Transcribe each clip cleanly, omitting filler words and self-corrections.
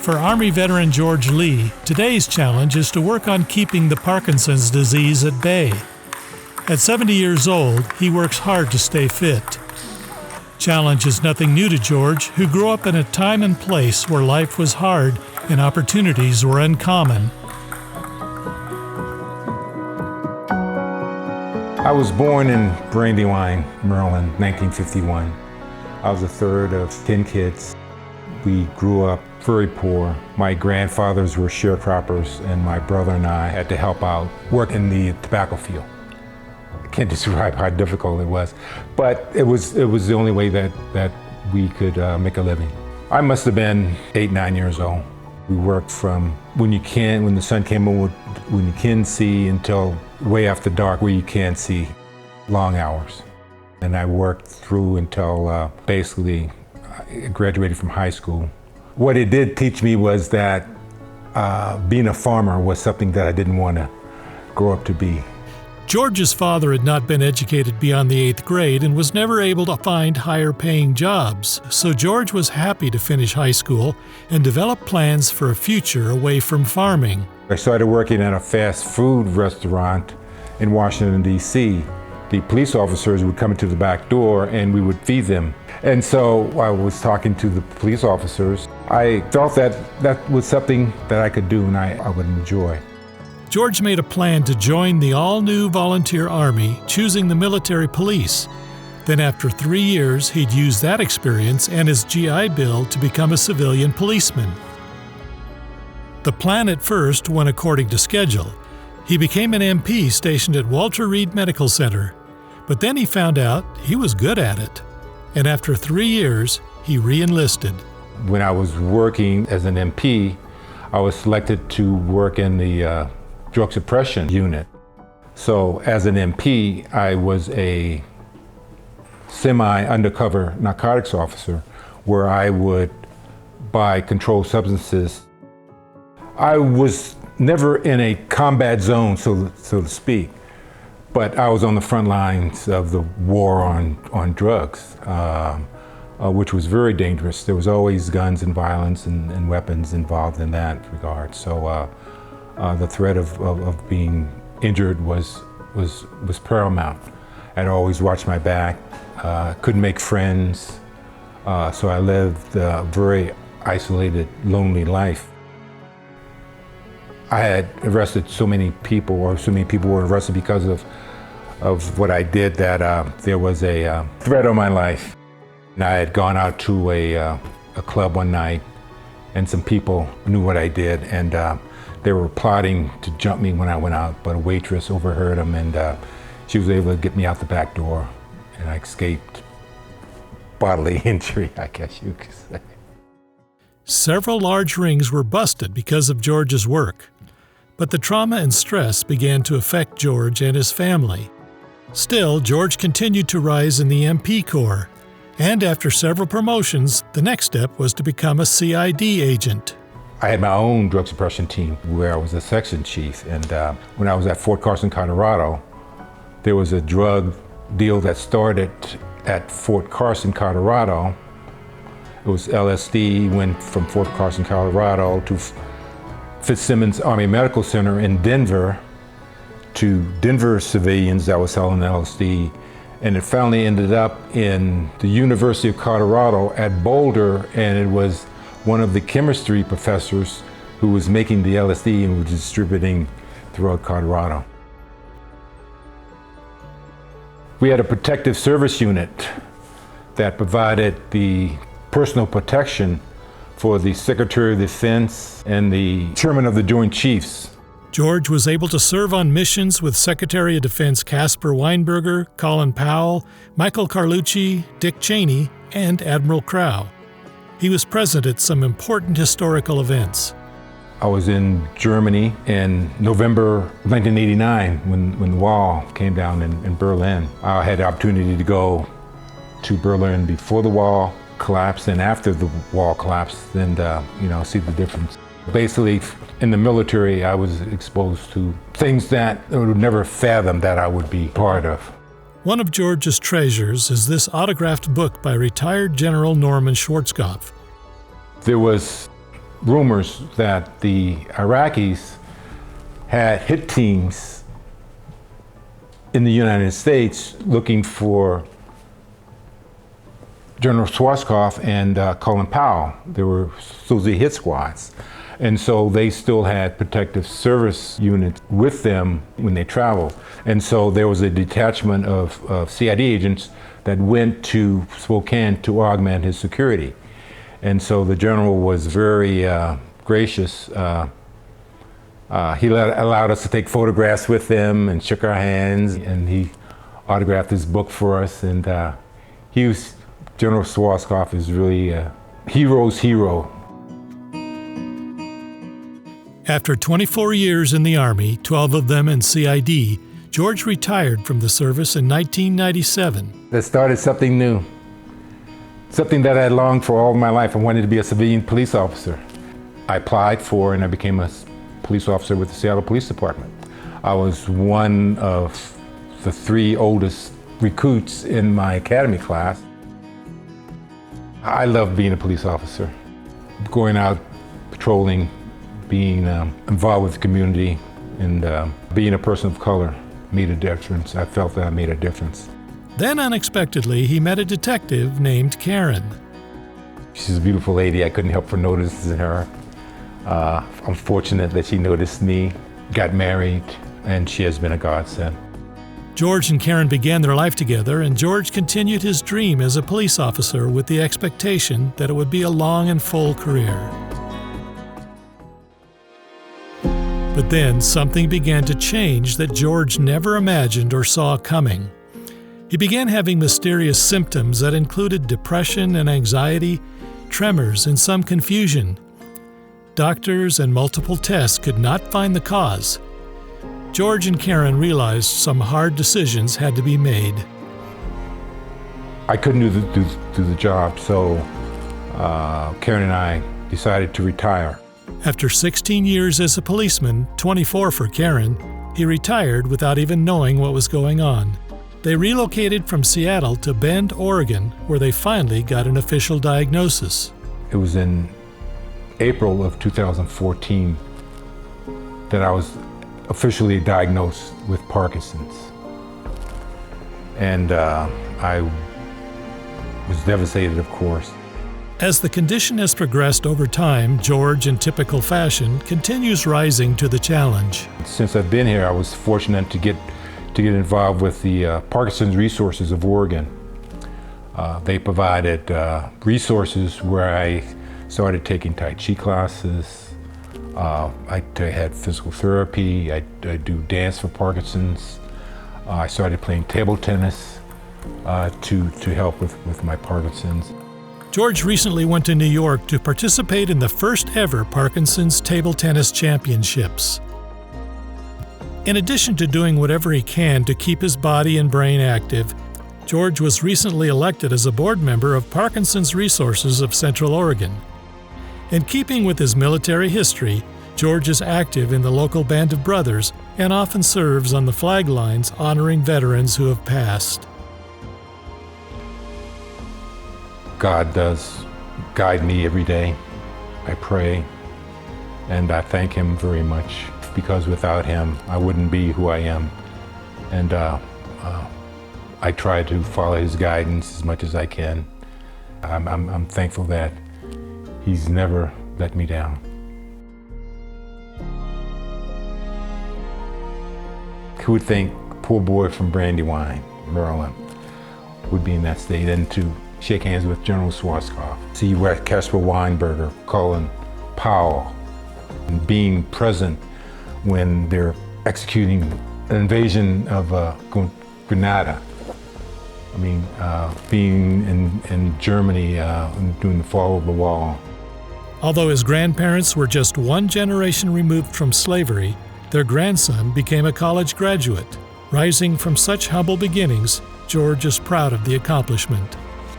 For Army veteran George Lee, today's challenge is to work on keeping the Parkinson's disease at bay. At 70 years old, he works hard to stay fit. Challenge is nothing new to George, who grew up in a time and place where life was hard and opportunities were uncommon. I was born in Brandywine, Maryland, 1951. I was the third of 10 kids. We grew up very poor. My grandfathers were sharecroppers, and my brother and I had to help out, work in the tobacco field. I can't describe how difficult it was, but it was the only way that we could make a living. I must have been 8, 9 years old. We worked from when the sun came on, when you can see, until way after dark where you can't see, long hours. And I worked through until basically I graduated from high school. What it did teach me was that being a farmer was something that I didn't want to grow up to be. George's father had not been educated beyond the 8th grade and was never able to find higher-paying jobs, so George was happy to finish high school and develop plans for a future away from farming. I started working at a fast food restaurant in Washington, D.C. The police officers would come into the back door and we would feed them. And so I was talking to the police officers. I felt that was something that I could do and I would enjoy. George made a plan to join the all-new volunteer army, choosing the military police. Then after 3 years, he'd use that experience and his GI Bill to become a civilian policeman. The plan at first went according to schedule. He became an MP stationed at Walter Reed Medical Center. But then he found out he was good at it. And after 3 years, he re-enlisted. When I was working as an MP, I was selected to work in the drug suppression unit. So as an MP, I was a semi-undercover narcotics officer where I would buy controlled substances. I was never in a combat zone, so to speak, but I was on the front lines of the war on drugs, which was very dangerous. There was always guns and violence and weapons involved in that regard. So the threat of being injured was paramount. I'd always watch my back, couldn't make friends, so I lived a very isolated, lonely life. I had arrested so many people, or so many people were arrested because of what I did, that there was a threat on my life. And I had gone out to a club one night, and some people knew what I did, and they were plotting to jump me when I went out, but a waitress overheard them, and she was able to get me out the back door, and I escaped bodily injury, I guess you could say. Several large rings were busted because of George's work, but the trauma and stress began to affect George and his family. Still, George continued to rise in the MP Corps, and after several promotions, the next step was to become a C.I.D. agent. I had my own drug suppression team where I was a section chief, and when I was at Fort Carson, Colorado, there was a drug deal that started at Fort Carson, Colorado. It was LSD, went from Fort Carson, Colorado to Fitzsimmons Army Medical Center in Denver, to Denver civilians that was selling LSD, and it finally ended up in the University of Colorado at Boulder, and it was one of the chemistry professors who was making the LSD and was distributing throughout Colorado. We had a protective service unit that provided the personal protection for the Secretary of Defense and the Chairman of the Joint Chiefs. George was able to serve on missions with Secretary of Defense Caspar Weinberger, Colin Powell, Michael Carlucci, Dick Cheney, and Admiral Crowe. He was present at some important historical events. I was in Germany in November 1989 when the wall came down in Berlin. I had the opportunity to go to Berlin before the wall collapsed and after the wall collapsed, and see the difference. Basically, in the military, I was exposed to things that I would never fathom that I would be part of. One of George's treasures is this autographed book by retired General Norman Schwarzkopf. There was rumors that the Iraqis had hit teams in the United States looking for General Schwarzkopf and Colin Powell. There were supposedly hit squads. And so they still had protective service units with them when they traveled. And so there was a detachment of C.I.D. agents that went to Spokane to augment his security. And so the general was very gracious. He allowed us to take photographs with him and shook our hands, and he autographed his book for us. And General Schwarzkopf is really a hero's hero. After 24 years in the Army, 12 of them in C.I.D., George retired from the service in 1997. That started something new, something that I had longed for all my life. I wanted to be a civilian police officer. I applied for and I became a police officer with the Seattle Police Department. I was one of the 3 oldest recruits in my academy class. I love being a police officer, going out patrolling, being involved with the community, and being a person of color made a difference. I felt that I made a difference. Then unexpectedly, he met a detective named Karen. She's a beautiful lady. I couldn't help but notice her. I'm fortunate that she noticed me, got married, and she has been a godsend. George and Karen began their life together, and George continued his dream as a police officer with the expectation that it would be a long and full career. But then something began to change that George never imagined or saw coming. He began having mysterious symptoms that included depression and anxiety, tremors, and some confusion. Doctors and multiple tests could not find the cause. George and Karen realized some hard decisions had to be made. I couldn't do the job, so Karen and I decided to retire. After 16 years as a policeman, 24 for Karen, he retired without even knowing what was going on. They relocated from Seattle to Bend, Oregon, where they finally got an official diagnosis. It was in April of 2014 that I was officially diagnosed with Parkinson's. And I was devastated, of course. As the condition has progressed over time, George, in typical fashion, continues rising to the challenge. Since I've been here, I was fortunate to get involved with the Parkinson's Resources of Oregon. They provided resources where I started taking Tai Chi classes. I had physical therapy. I do dance for Parkinson's. I started playing table tennis to help with my Parkinson's. George recently went to New York to participate in the first ever Parkinson's Table Tennis Championships. In addition to doing whatever he can to keep his body and brain active, George was recently elected as a board member of Parkinson's Resources of Central Oregon. In keeping with his military history, George is active in the local Band of Brothers and often serves on the flag lines honoring veterans who have passed. God does guide me every day. I pray, and I thank Him very much, because without Him, I wouldn't be who I am. And I try to follow His guidance as much as I can. I'm thankful that He's never let me down. Who would think a poor boy from Brandywine, Maryland, would be in that state, and to shake hands with General Schwarzkopf, see Casper Weinberger, Colin Powell, and being present when they're executing an invasion of Grenada. I mean, being in Germany during the fall of the wall. Although his grandparents were just one generation removed from slavery, their grandson became a college graduate. Rising from such humble beginnings, George is proud of the accomplishment.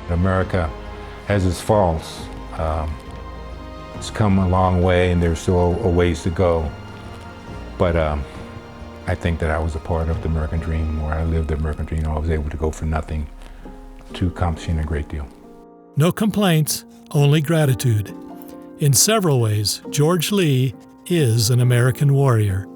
America has its faults. It's come a long way, and there's still a ways to go. But I think that I was a part of the American dream, where I lived the American dream. I was able to go for nothing to accomplishing a great deal. No complaints, only gratitude. In several ways, George Lee is an American warrior.